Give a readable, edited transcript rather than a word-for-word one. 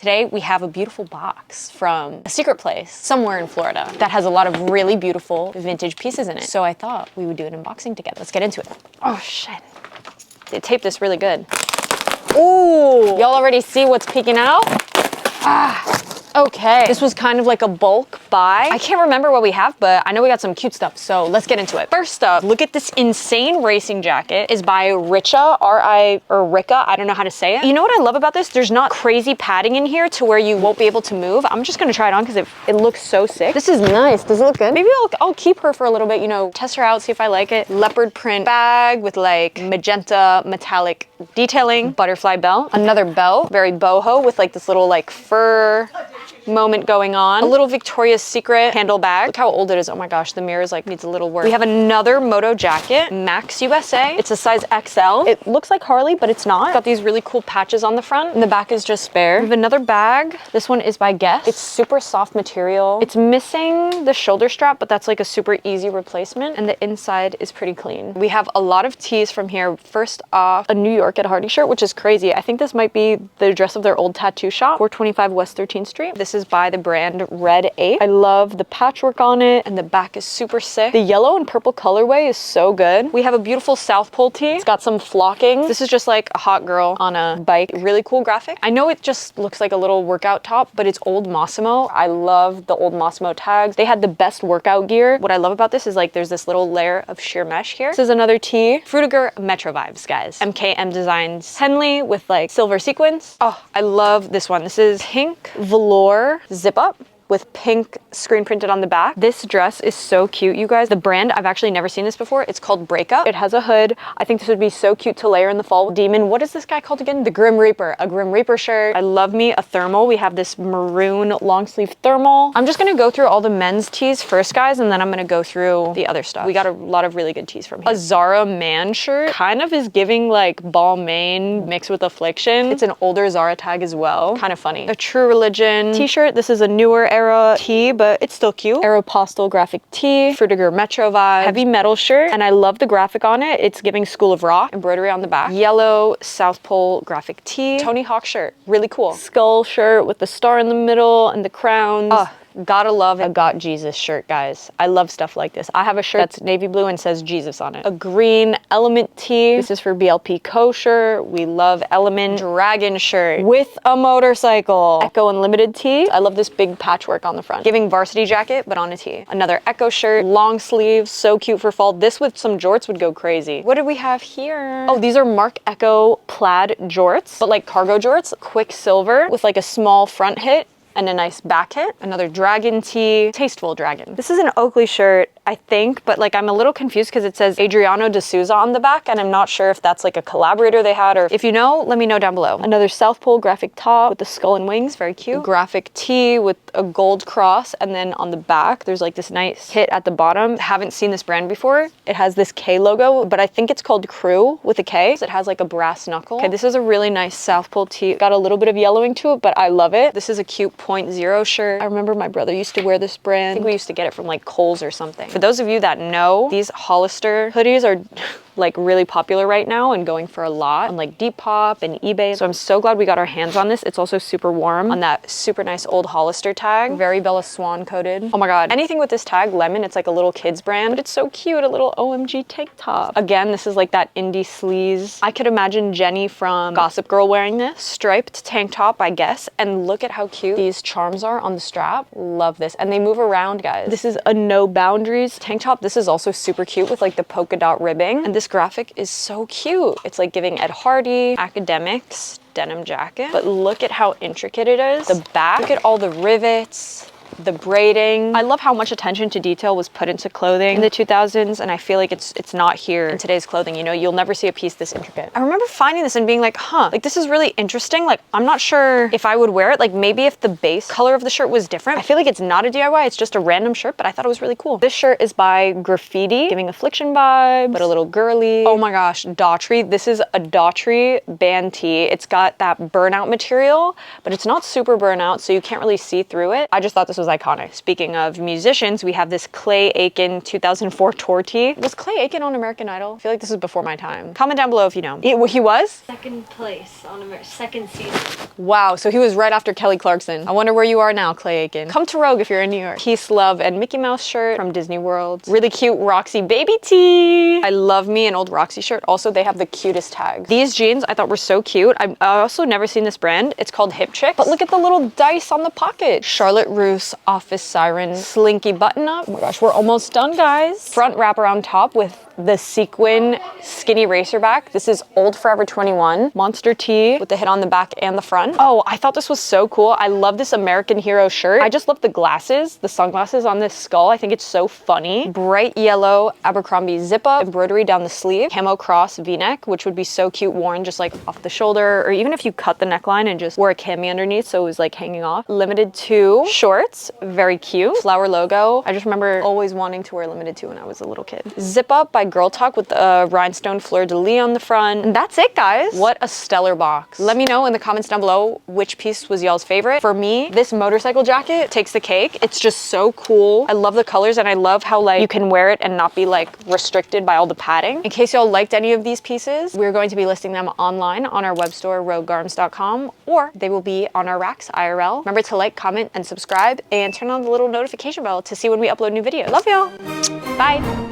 Today we have a beautiful box from a secret place somewhere in Florida that has a lot of really beautiful vintage pieces in it. So I thought we would do an unboxing together. Let's get into it. Oh shit. They taped this really good. Ooh, y'all already see what's peeking out? Okay, this was kind of like a bulk buy. I can't remember what we have, but I know we got some cute stuff, so let's get into it. First up, look at this insane racing jacket. It's by Ricka, Ricka, I don't know how to say it. You know what I love about this? There's not crazy padding in here to where you won't be able to move. I'm just gonna try it on because it looks so sick. This is nice, does it look good? Maybe I'll keep her for a little bit, you know, test her out, see if I like it. Leopard print bag with like magenta metallic detailing, butterfly belt. Another belt, very boho with like this little like fur moment going on. A little Victoria's Secret handle bag. Look how old it is. Oh my gosh, the mirror is like needs a little work. We have another moto jacket, Max USA. It's a size XL. It looks like Harley, but it's not. Got these really cool patches on the front, and the back is just bare. We have another bag. This one is by Guess. It's super soft material. It's missing the shoulder strap, but that's like a super easy replacement, and the inside is pretty clean. We have a lot of tees from here. First off, a New York at Hardy shirt, which is crazy. I think this might be the address of their old tattoo shop, 425 West 13th Street. This is by the brand Red 8. I love the patchwork on it, and the back is super sick. The yellow and purple colorway is so good. We have a beautiful Southpole tee. It's got some flocking. This is just like a hot girl on a bike. Really cool graphic. I know it just looks like a little workout top, but it's old Mossimo. I love the old Mossimo tags. They had the best workout gear. What I love about this is like there's this little layer of sheer mesh here. This is another tee. Frutiger Metro vibes, guys. MKM Designs Henley with like silver sequins. Oh, I love this one. This is pink velour zip up with pink screen printed on the back. This dress is so cute, you guys. The brand, I've actually never seen this before. It's called Breakup. It has a hood. I think this would be so cute to layer in the fall. Demon, what is this guy called again? The Grim Reaper, a Grim Reaper shirt. I love me a thermal. We have this maroon long sleeve thermal. I'm just gonna go through all the men's tees first, guys, and then I'm gonna go through the other stuff. We got a lot of really good tees from here. A Zara man shirt kind of is giving like Balmain mixed with Affliction. It's an older Zara tag as well. Kind of funny. A True Religion t-shirt. This is a newer era tee, but it's still cute. Aeropostale graphic tee, Frutiger Metro vibe, heavy metal shirt, and I love the graphic on it. It's giving School of Rock, embroidery on the back. Yellow Southpole graphic tee, Tony Hawk shirt, really cool. Skull shirt with the star in the middle and the crowns. Gotta love a Got Jesus shirt, guys. I love stuff like this. I have a shirt that's navy blue and says Jesus on it. A green Element tee. This is for BLP Kosher. We love Element. Dragon shirt with a motorcycle. Echo Unlimited tee. I love this big patchwork on the front. Giving varsity jacket, but on a tee. Another Echo shirt, long sleeves, so cute for fall. This with some jorts would go crazy. What do we have here? Oh, these are Mark Echo plaid jorts, but like cargo jorts. Quicksilver with like a small front hit and a nice back hit. Another dragon tee, tasteful dragon. This is an Oakley shirt, I think, but like I'm a little confused because it says Adriano De Souza on the back, and I'm not sure if that's like a collaborator they had, or if you know, let me know down below. Another Southpole graphic top with the skull and wings, very cute. Graphic tee with a gold cross, and then on the back there's like this nice hit at the bottom. Haven't seen this brand before. It has this K logo, but I think it's called Crew with a K. It has like a brass knuckle. Okay, this is a really nice Southpole tee. Got a little bit of yellowing to it, but I love it. This is a cute 0.0 shirt. I remember my brother used to wear this brand. I think we used to get it from like Kohl's or something. For those of you that know, these Hollister hoodies are like really popular right now and going for a lot on like Depop and eBay. So I'm so glad we got our hands on this. It's also super warm on that super nice old Hollister tag. Very Bella Swan coated. Oh my God. Anything with this tag, lemon, it's like a little kid's brand, but it's so cute. A little OMG tank top. Again, this is like that indie sleaze. I could imagine Jenny from Gossip Girl wearing this. Striped tank top, I guess. And look at how cute these charms are on the strap. Love this. And they move around, guys. This is a No Boundaries tank top. This is also super cute with like the polka dot ribbing. And this graphic is so cute. It's like giving Ed Hardy, academics, denim jacket. But look at how intricate it is. The back, look at all the rivets, the braiding. I love how much attention to detail was put into clothing in the 2000s, and I feel like it's not here in today's clothing. You know, you'll never see a piece this intricate. I remember finding this and being like, huh, like this is really interesting. Like, I'm not sure if I would wear it. Like maybe if the base color of the shirt was different. I feel like it's not a DIY, it's just a random shirt, but I thought it was really cool. This shirt is by Graffiti, giving Affliction vibes, but a little girly. Oh my gosh, Daughtry. This is a Daughtry band tee. It's got that burnout material, but it's not super burnout, so you can't really see through it. I just thought this was iconic. Speaking of musicians, we have this Clay Aiken 2004 tour tee. Was Clay Aiken on American Idol? I feel like this is before my time. Comment down below if you know. He was? Second place on second season. Wow, so he was right after Kelly Clarkson. I wonder where you are now, Clay Aiken. Come to Rogue if you're in New York. Peace, love, and Mickey Mouse shirt from Disney World. Really cute Roxy baby tee. I love me an old Roxy shirt. Also, they have the cutest tags. These jeans I thought were so cute. I've also never seen this brand. It's called Hip Chick. But look at the little dice on the pocket. Charlotte Russe Office Siren Slinky button up. Oh my gosh, we're almost done, guys. Front wraparound top with the sequin skinny racer back. This is Old Forever 21 monster tee with the hit on the back and the front. Oh, I thought this was so cool. I love this American Hero shirt. I just love the glasses, the sunglasses on this skull. I think it's so funny. Bright yellow Abercrombie zip up, embroidery down the sleeve, camo cross v-neck, which would be so cute worn just like off the shoulder, or even if you cut the neckline and just wore a cami underneath so it was like hanging off. Limited 2 shorts, very cute. Flower logo. I just remember always wanting to wear limited 2 when I was a little kid. Zip up by Girl Talk with the rhinestone fleur-de-lis on the front. And that's it, guys. What a stellar box. Let me know in the comments down below which piece was y'all's favorite. For me, this motorcycle jacket takes the cake. It's just so cool. I love the colors and I love how like you can wear it and not be like restricted by all the padding. In case y'all liked any of these pieces, we're going to be listing them online on our web store, roguegarms.com, or they will be on our racks IRL. Remember to like, comment, and subscribe, and turn on the little notification bell to see when we upload new videos. Love y'all. Bye.